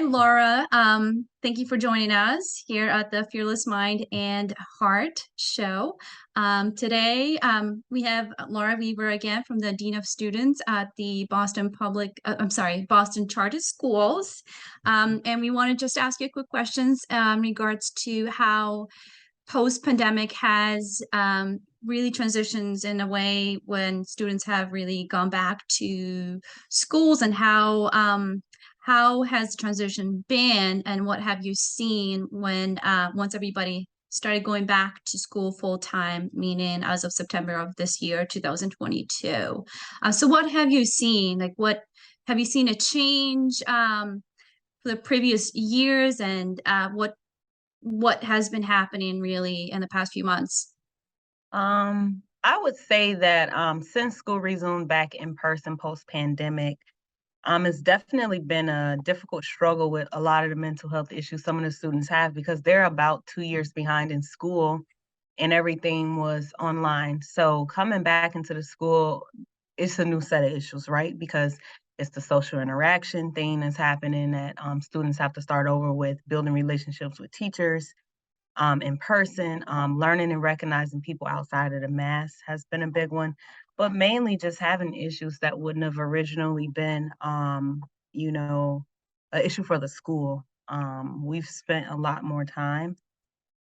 Laura. Thank you for joining us here at the Fearless Mind and Heart show. Today, we have Laura Weaver again from the Dean of Students at the Boston Charter Schools. And we want to just ask you quick questions in regards to how post-pandemic has really transitions in a way when students have really gone back to schools, and how has the transition been, and what have you seen when once everybody started going back to school full time, meaning as of September of this year, 2022. So what have you seen? Like, what have you seen a change for the previous years, and what has been happening really in the past few months? I would say that since school resumed back in person post-pandemic, it's definitely been a difficult struggle with a lot of the mental health issues some of the students have because they're about 2 years behind in school and everything was online. So coming back into the school, it's a new set of issues, right? Because it's the social interaction thing that's happening that students have to start over with, building relationships with teachers in person. Learning and recognizing people outside of the mass has been a big one, but mainly just having issues that wouldn't have originally been, you know, an issue for the school. We've spent a lot more time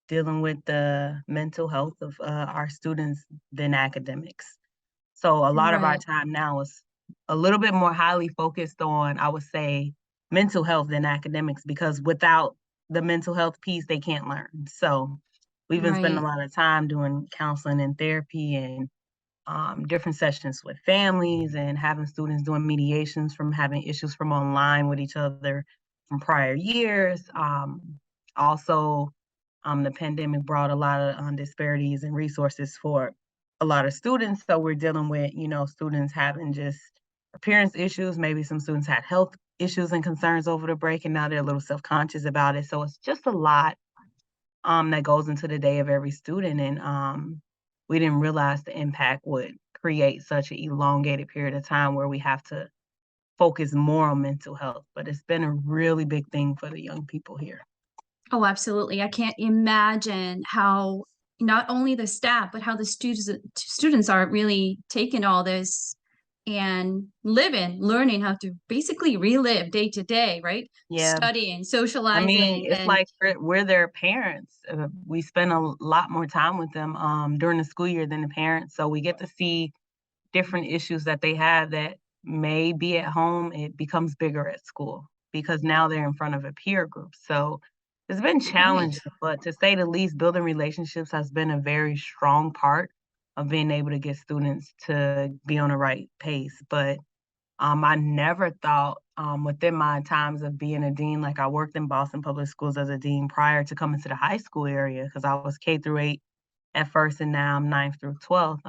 dealing with the mental health of our students than academics. So a lot of our Right. time now is a little bit more highly focused on, I would say, mental health than academics, because without the mental health piece, they can't learn. So we've been spending a Right. lot of time doing counseling and therapy and different sessions with families and having students doing mediations from having issues from online with each other from prior years. Also, the pandemic brought a lot of disparities and resources for a lot of students. So we're dealing with, students having just appearance issues. Maybe some students had health issues and concerns over the break, and now they're a little self-conscious about it. So it's just a lot that goes into the day of every student. And we didn't realize the impact would create such an elongated period of time where we have to focus more on mental health. But it's been a really big thing for the young people here. Oh, absolutely. I can't imagine how not only the staff, but how the students are really taking all this and learning how to basically relive day to day, right? Yeah. Studying, I mean, socializing, it's and like we're their parents. We spend a lot more time with them during the school year than the parents. So we get to see different issues that they have that may be at home. It becomes bigger at school because now they're in front of a peer group. So it's been right. challenging, but to say the least, building relationships has been a very strong part of being able to get students to be on the right pace. But I never thought, within my times of being a dean, like I worked in Boston Public Schools as a dean prior to coming to the high school area because I was K through 8 at first, and now I'm 9th through 12th.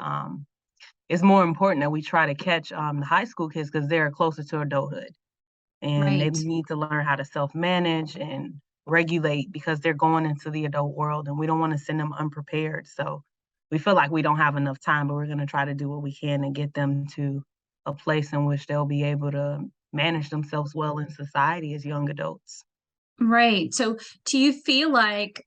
It's more important that we try to catch the high school kids because they're closer to adulthood and they Right. need to learn how to self-manage and regulate because they're going into the adult world and we don't want to send them unprepared. So we feel like we don't have enough time, but we're going to try to do what we can and get them to a place in which they'll be able to manage themselves well in society as young adults. Right. So do you feel like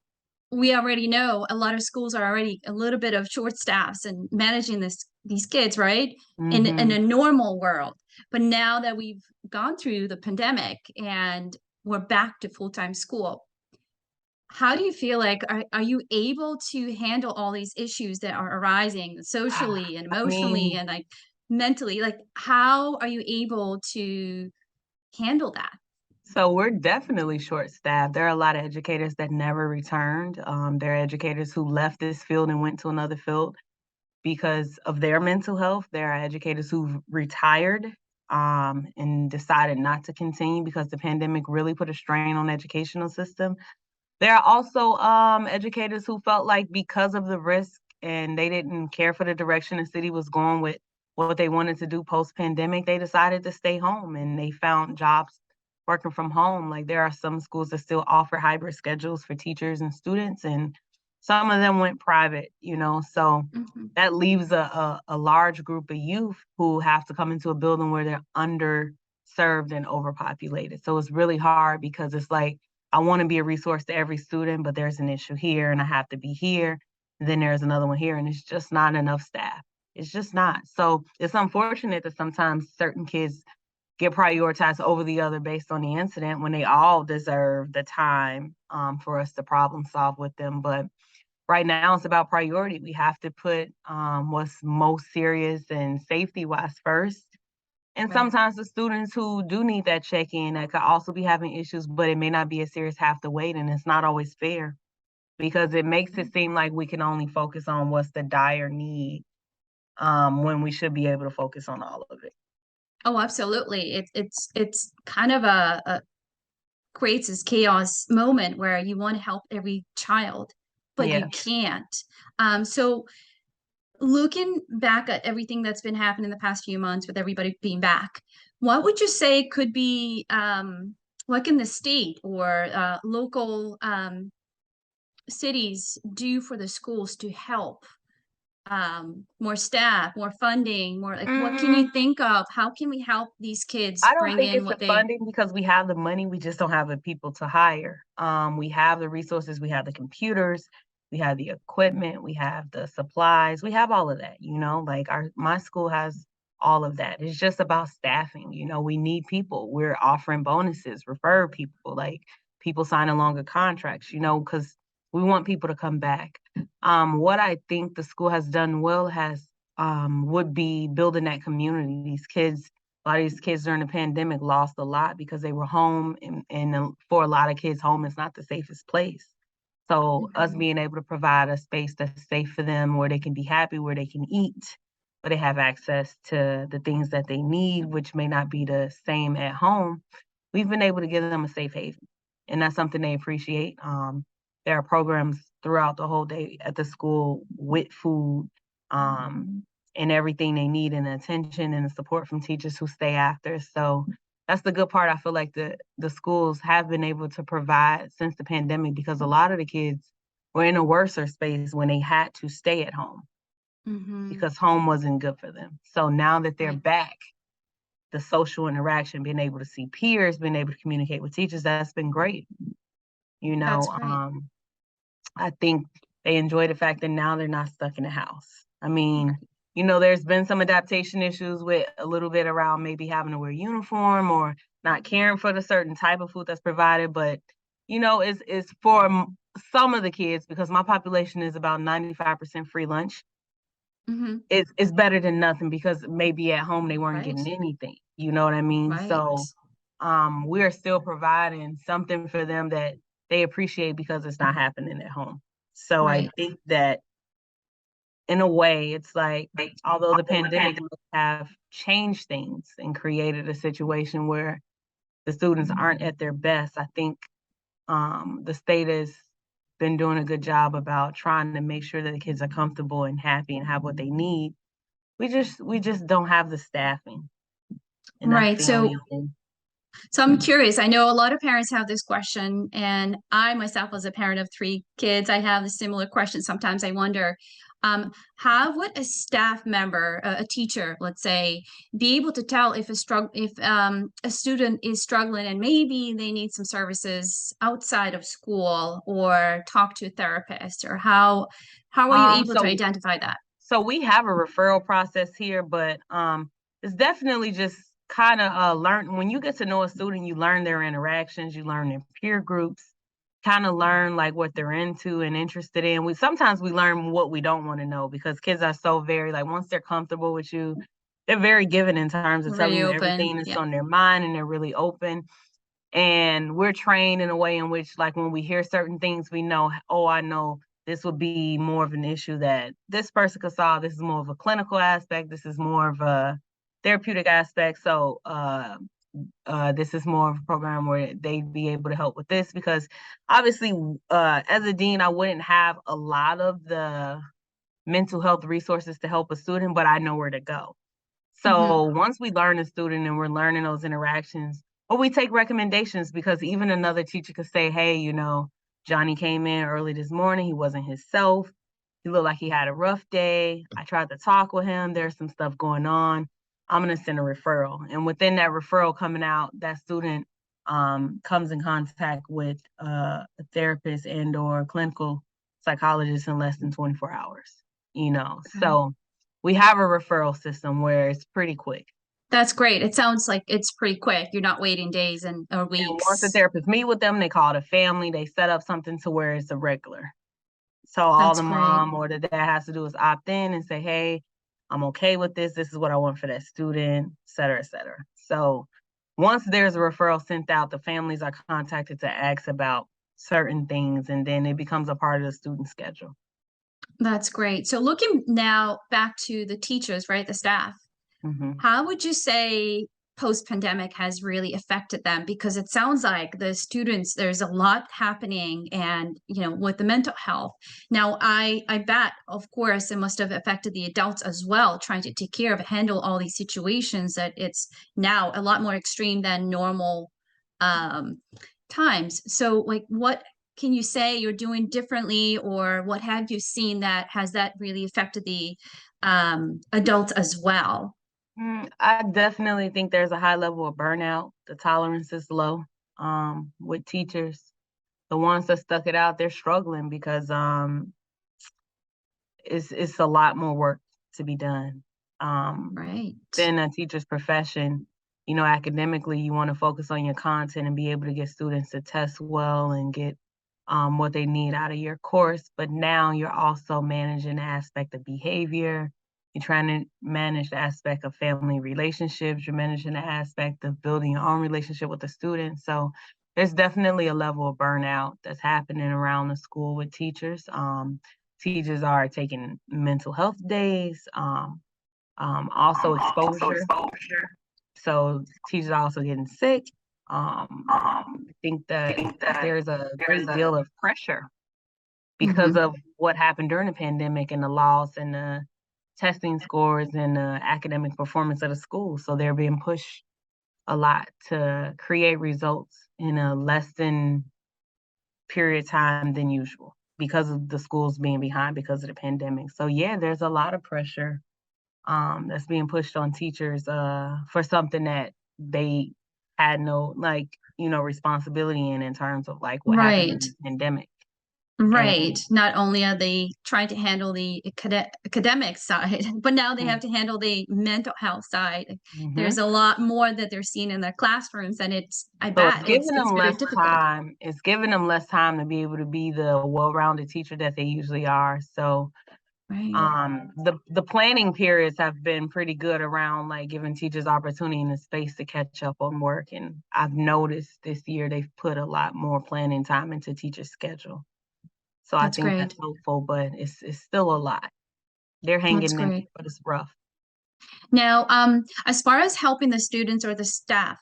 we already know a lot of schools are already a little bit of short staffs and managing these kids, right? In a Hmm. normal world. But now that we've gone through the pandemic and we're back to full-time school, how do you feel like are you able to handle all these issues that are arising socially and I emotionally mean, and like mentally? Like, how are you able to handle that? so we're definitely short-staffed. There are a lot of educators that never returned. There are educators who left this field and went to another field because of their mental health. There are educators who've retired and decided not to continue because the pandemic really put a strain on the educational system. There are also educators who felt like because of the risk and they didn't care for the direction the city was going with what they wanted to do post-pandemic, they decided to stay home and they found jobs working from home. Like there are some schools that still offer hybrid schedules for teachers and students, and some of them went private, so Mhm. that leaves a large group of youth who have to come into a building where they're underserved underserved and overpopulated. So it's really hard because it's like, I want to be a resource to every student, but there's an issue here and I have to be here. And then there's another one here, and it's just not enough staff. It's just not. So it's unfortunate that sometimes certain kids get prioritized over the other based on the incident when they all deserve the time for us to problem solve with them. But right now it's about priority. We have to put what's most serious and safety wise first. And Right. sometimes the students who do need that check-in that could also be having issues, but it may not be as serious, have to wait. And it's not always fair because it makes it seem like we can only focus on what's the dire need when we should be able to focus on all of it. Oh, absolutely. It's kind of a creates this chaos moment where you want to help every child, but you Yeah. can't. So looking back at everything that's been happening in the past few months with everybody being back, what would you say could be like in the state or local cities do for the schools to help more staff, more funding, more like what can Mm, you think of? How can we help these kids I don't bring think in it's the what they funding because we have the money, we just don't have the people to hire. We have the resources, we have the computers, we have the equipment, we have the supplies, we have all of that, like my school has all of that. It's just about staffing, we need people. We're offering bonuses, refer people, like people signing longer contracts, because we want people to come back. What I think the school has done well has would be building that community. A lot of these kids during the pandemic lost a lot because they were home, and for a lot of kids, home is not the safest place. So us Mhm. being able to provide a space that's safe for them, where they can be happy, where they can eat, where they have access to the things that they need, which may not be the same at home, we've been able to give them a safe haven. And that's something they appreciate. There are programs throughout the whole day at the school with food, and everything they need, and the attention and the support from teachers who stay after. So that's the good part. I feel like the schools have been able to provide since the pandemic because a lot of the kids were in a worser space when they had to stay at home Mhm. because home wasn't good for them. So now that they're Right. back, the social interaction, being able to see peers, being able to communicate with teachers, that's been great. You That's know, great. um, I think they enjoy the fact that now they're not stuck in the house. I mean, Right. there's been some adaptation issues with a little bit around maybe having to wear uniform or not caring for the certain type of food that's provided, but it's for some of the kids because my population is about 95% free lunch. Mhm. It's better than nothing because maybe at home they weren't Right. getting anything. You know what I mean? Right. So we're still providing something for them that they appreciate because it's not happening at home. So I Right. think that in a way, it's like, although the pandemic must have changed things and created a situation where the students aren't at their best, I think the state has been doing a good job about trying to make sure that the kids are comfortable and happy and have what they need. We just don't have the staffing, and that's Right. the only So thing. I'm curious. I know a lot of parents have this question, and I myself, as a parent of three kids, I have a similar question. Sometimes I wonder, how would a staff member, a teacher, let's say, be able to tell if a student is struggling and maybe they need some services outside of school or talk to a therapist, or how are you Um, able to so identify that? So we have a referral process here, but it's definitely just kind of learn when you get to know a student, you learn their interactions, you learn their peer groups, kind of learn like what they're into and interested in. We sometimes we learn what we don't want to know because kids are so very like once they're comfortable with you, they're very given in terms of telling Really you open. everything that's Yeah. on their mind, and they're really open. And we're trained in a way in which, like, when we hear certain things, we know, oh, I know this would be more of an issue that this person could solve. This is more of a clinical aspect. This is more of a therapeutic aspect. So, this is more of a program where they'd be able to help with this because obviously, as a dean, I wouldn't have a lot of the mental health resources to help a student, but I know where to go. Hmm. So once we learn a student and we're learning those interactions, or we take recommendations because even another teacher could say, hey, Johnny came in early this morning. He wasn't himself. He looked like he had a rough day. I tried to talk with him. There's some stuff going on. I'm going to send a referral. And within that referral coming out, that student comes in contact with a therapist and or clinical psychologist in less than 24 hours, you know. Okay. So we have a referral system where it's pretty quick. That's great. It sounds like it's pretty quick. You're not waiting days and or And once the weeks. therapist meet with them, they call the family, they set up something to where it's a regular. So all That's the great. mom or the dad has to do is opt in and say, hey, I'm okay with this. This is what I want for that student, et cetera, et cetera. So once there's a referral sent out, the families are contacted to ask about certain things, and then it becomes a part of the student schedule. That's great. So looking now back to the teachers, right, the staff, Mm-hmm. how would you say post-pandemic has really affected them? Because it sounds like the students, there's a lot happening and, you know, with the mental health. Now, I bet, of course, it must have affected the adults as well, trying to take care of, handle all these situations that it's now a lot more extreme than normal um, times. So, like, what can you say you're doing differently, or what have you seen that has that really affected the adults as well? I definitely think there's a high level of burnout. The tolerance is low with teachers. The ones that stuck it out, they're struggling because it's a lot more work to be done. Right. Than a teacher's profession, you know, academically, you want to focus on your content and be able to get students to test well and get what they need out of your course. But now you're also managing the aspect of behavior. You're trying to manage the aspect of family relationships. You're managing the aspect of building your own relationship with the students. So there's definitely a level of burnout that's happening around the school with teachers. Teachers are taking mental health days. Also exposure. So teachers are also getting sick. I think that there's a great deal of pressure because Hmm. of what happened during the pandemic and the loss and the testing scores and the academic performance of the school. So they're being pushed a lot to create results in a less than period of time than usual because of the schools being behind because of the pandemic. So yeah, there's a lot of pressure that's being pushed on teachers for something that they had no like responsibility in terms of like what happened Right. during the pandemic. And Right. Not only are they trying to handle the academic side, but now they have to handle the mental health side. There's mm-hmm. a lot more that they're seeing in their classrooms, and it's, I So bet it's very difficult. it's giving them less time to be able to be the well-rounded teacher that they usually are. So Right. the planning periods have been pretty good around like giving teachers opportunity and the space to catch up on work. And I've noticed this year they've put a lot more planning time into teachers' schedule. So I That's think great. that's hopeful, but it's still a lot. They're That's hanging in, great. but it's rough. Now, as far as helping the students or the staff,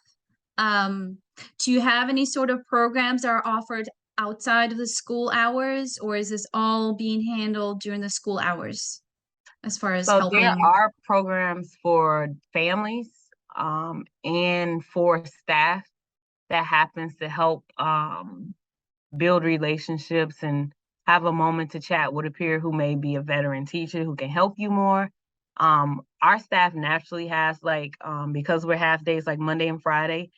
um, do you have any sort of programs that are offered outside of the school hours, or is this all being handled during the school hours as far as So there helping? are programs for families and for staff that happens to help build relationships and have a moment to chat with a peer who may be a veteran teacher who can help you more. Our staff naturally has because we're half days like Monday and Friday,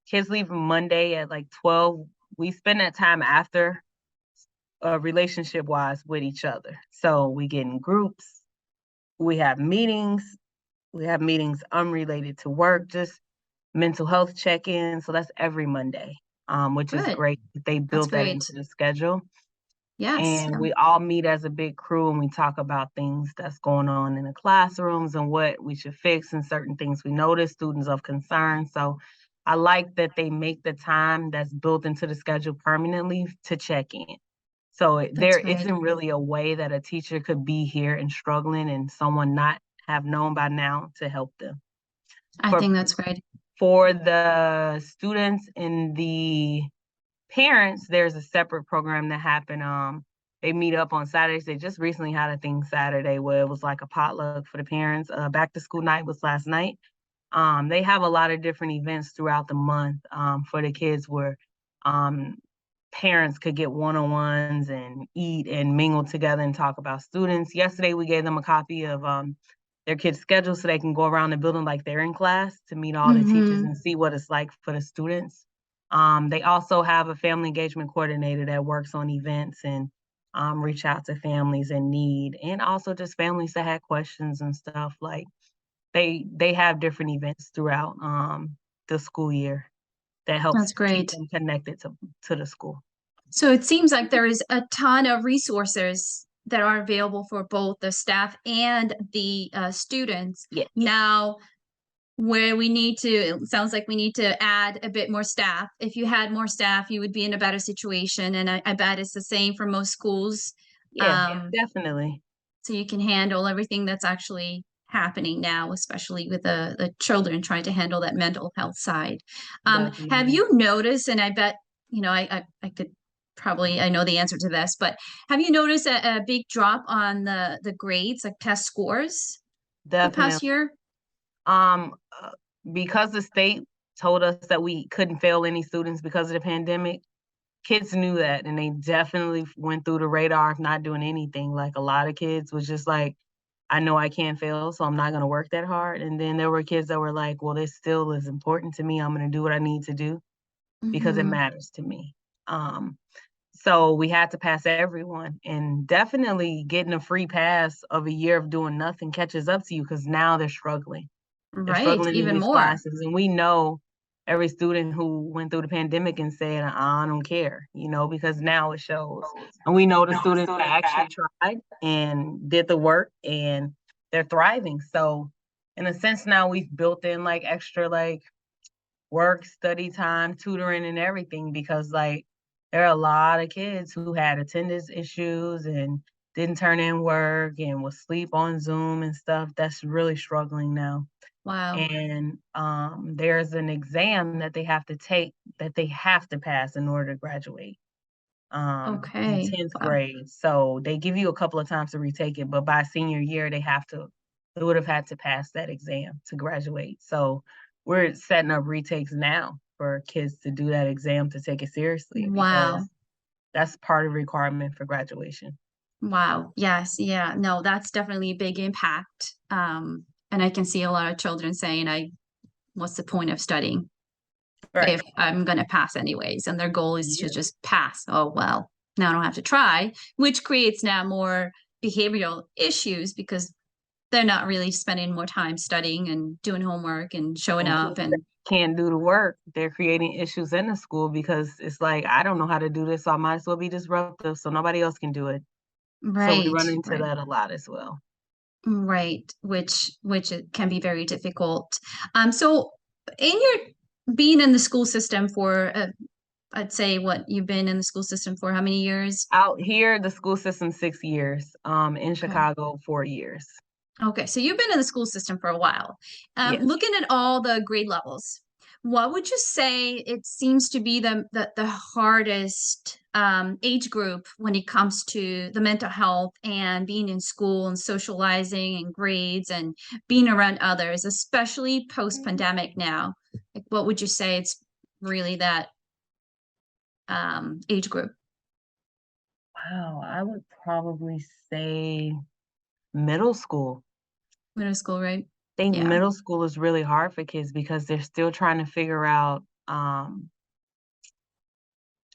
kids leave Monday at like 12. We spend that time after relationship wise with each other. So we get in groups, we have meetings, unrelated to work, just mental health check-ins. So that's every Monday, which is Good. great. They That's built that great. into the schedule. Yes. And we all meet as a big crew and we talk about things that's going on in the classrooms and what we should fix and certain things we notice, students of concern. So I like that they make the time that's built into the schedule permanently to check in. So That's there great. isn't really a way that a teacher could be here and struggling and someone not have known by now to help them. I For think that's great. for the students and the parents, there's a separate program that happened. They meet up on Saturdays. They just recently had a thing Saturday where it was like a potluck for the parents. Back to school night was last night. They have a lot of different events throughout the month for the kids where um, parents could get one-on-ones and eat and mingle together and talk about students. Yesterday, we gave them a copy of their kids' schedule so they can go around the building like they're in class to meet all the teachers Mm-hmm. and see what it's like for the students. They also have a family engagement coordinator that works on events and reach out to families in need, and also just families that had questions and stuff. Like they have different events throughout the school year that helps That's keep great. them connected to the school. So it seems like there is a ton of resources that are available for both the staff and the students. Yes, Now, where we need to, it sounds like we need to add a bit more staff. If you had more staff, you would be in a better situation. And I bet it's the same for most schools. yeah, Um, definitely, so you can handle everything that's actually happening now, especially with the children trying to handle that mental health side. Have definitely. you noticed, and I bet, I could probably, I know the answer to this, but have you noticed a big drop on the grades, like test scores the past Definitely. year? Um, uh, because the state told us that we couldn't fail any students because of the pandemic, kids knew that and they definitely went through the radar of not doing anything. Like a lot of kids was just like, I know I can't fail, so I'm not going to work that hard. And then there were kids that were like, well, this still is important to me. I'm going to do what I need to do because it Hmm. matters to me. Um, so we had to pass everyone, and definitely getting a free pass of a year of doing nothing catches up to you because now they're struggling. They're Right, struggling in even these more. classes, and we know every student who went through the pandemic and said, I don't care, because now it shows. And we know the students that actually tried and did the work and they're thriving. So in a sense now we've built in like extra like work, study time, tutoring and everything because like there are a lot of kids who had attendance issues and didn't turn in work and was sleep on Zoom and stuff that's really struggling now. Wow. And there's an exam that they have to take that they have to pass in order to graduate in Okay. 10th Wow. grade. So they give you a couple of times to retake it, but by senior year, they would have had to pass that exam to graduate. So we're setting up retakes now for kids to do that exam to take it seriously because Wow. that's part of the requirement for graduation. Wow. Yes. Yeah. No, that's definitely a big impact. And I can see a lot of children saying, what's the point of studying Right. if I'm going to pass anyways? And their goal is to Yeah. just pass. Oh, well, now I don't have to try, which creates now more behavioral issues because they're not really spending more time studying and doing homework and showing And up kids that and can't do the work, they're creating issues in the school because it's like, I don't know how to do this, so I might as well be disruptive so nobody else can do it. So we right, run into right. that a lot as well. Right, which it can be very difficult. So in your being in the school system for I'd say what you've been in the school system for how many years? Out here, the school system 6 years, in Okay. Chicago, 4 years. Okay, so you've been in the school system for a while. Yes. Looking at all the grade levels, what would you say it seems to be the hardest age group when it comes to the mental health and being in school and socializing and grades and being around others, especially post-pandemic now? Like, what would you say it's really that age group? Wow, I would probably say middle school. Middle school, right? I think Yeah. middle school is really hard for kids because they're still trying to figure out,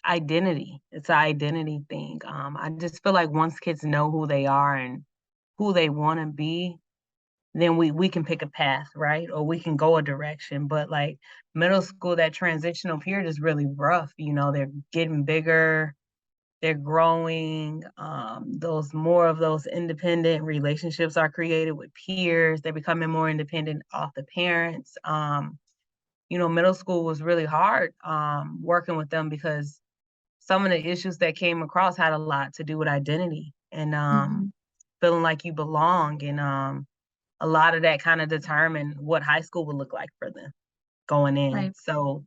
identity. It's an identity thing. I just feel like once kids know who they are and who they wanna be, then we can pick a path, right? Or we can go a direction. But like middle school, that transitional period is really rough. They're getting bigger, they're growing. Those more of those independent relationships are created with peers. They're becoming more independent off the parents. Middle school was really hard working with them because some of the issues that came across had a lot to do with identity and Hmm. feeling like you belong and a lot of that kind of determined what high school would look like for them going in. Right. So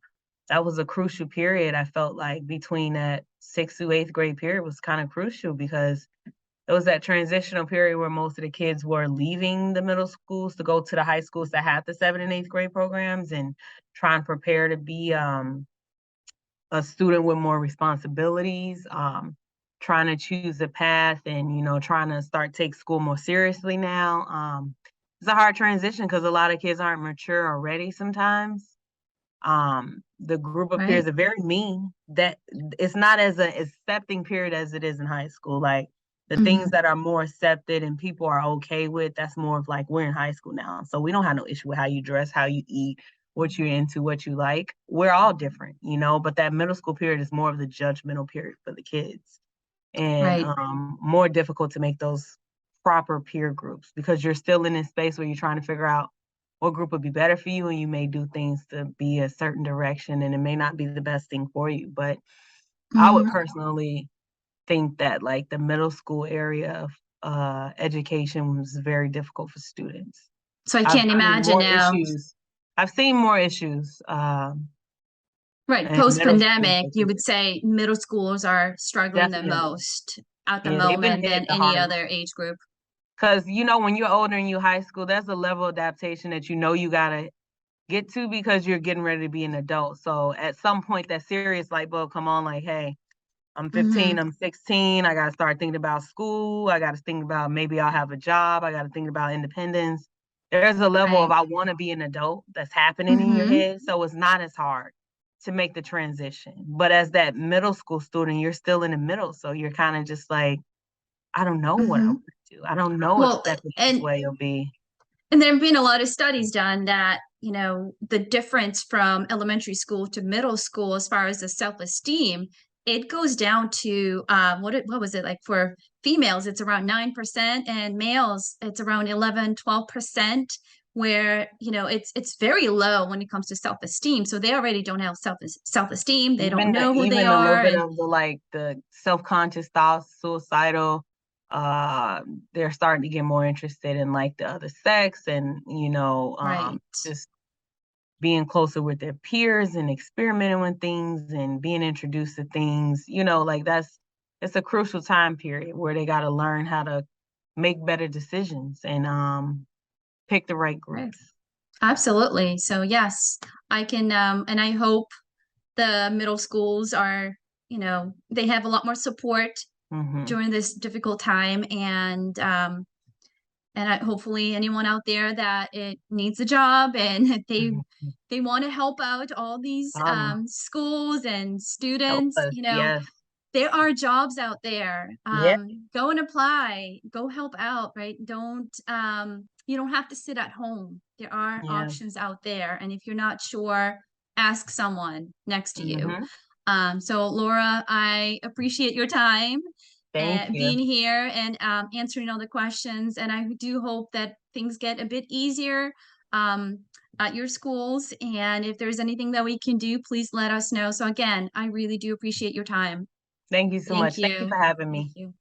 that was a crucial period. I felt like between that 6th to 8th grade period was kind of crucial because it was that transitional period where most of the kids were leaving the middle schools to go to the high schools that had the 7th and 8th grade programs and try and prepare to be a student with more responsibilities, trying to choose a path and, trying to start take school more seriously now. it's a hard transition because a lot of kids aren't mature already sometimes. The group of Right. peers are very mean. That it's not as a accepting period as it is in high school. Like the things Mhm. that are more accepted and people are okay with, that's more of like we're in high school now. So we don't have no issue with how you dress, how you eat, what you're into, what you like. We're all different, you know, but that middle school period is more of the judgmental period for the kids and Right. more difficult to make those proper peer groups because you're still in this space where you're trying to figure out what group would be better for you and you may do things to be a certain direction and it may not be the best thing for you. But I would Mhm. personally think that like the middle school area of education was very difficult for students. So I I've can't seen imagine more now. issues. I've seen more issues Right. in middle school Post-pandemic, you versus would say middle schools are struggling the definitely. most at the Yeah, they've been moment hit than the any hardest. other age group. Because you know, when you're older and you high school, there's a level of adaptation that you know you gotta get to because you're getting ready to be an adult. So at some point, that serious light bulb come on, like, hey, I'm 15, Mhm. I'm 16, I gotta start thinking about school, I gotta think about maybe I'll have a job, I gotta think about independence. There's a level of Right. I want to be an adult that's happening in your Mhm. head, so it's not as hard to make the transition. But as that middle school student, you're still in the middle, so you're kind of just like, I don't know what I want Mhm. to do. I don't know if Well, stepping this and way will be. there have been a lot of studies done that, you know, the difference from elementary school to middle school as far as the self-esteem, it goes down to what was it like for females, it's around 9%, and males, it's around 11, 12%, where, you know, it's very low when it comes to self-esteem. So they already don't have self-esteem, they don't know who they Even a little are. bit And of the like the self-conscious thoughts, suicidal, uh, they're starting to get more interested in like the other sex and right. just being closer with their peers and experimenting with things and being introduced to things, like it's a crucial time period where they gotta learn how to make better decisions and pick the right Right. groups. Absolutely. So yes, I can and I hope the middle schools are, you know, they have a lot more support Hmm. during this difficult time. And hopefully anyone out there that it needs a job and Hmm. they want to help out all these Um, schools and Help students, us, you know, yes. there are jobs out there. Yeah, Go and apply, go help out, right? Don't you don't have to sit at home. There are yeah. options out there. And if you're not sure, ask someone next to you. Hmm. So Laura, I appreciate your time Thank and you. being here and answering all the questions. And I do hope that things get a bit easier um, at your schools. And if there's anything that we can do, please let us know. So again, I really do appreciate your time. Thank you so Thank much. Thank you you. for having Thank me. you.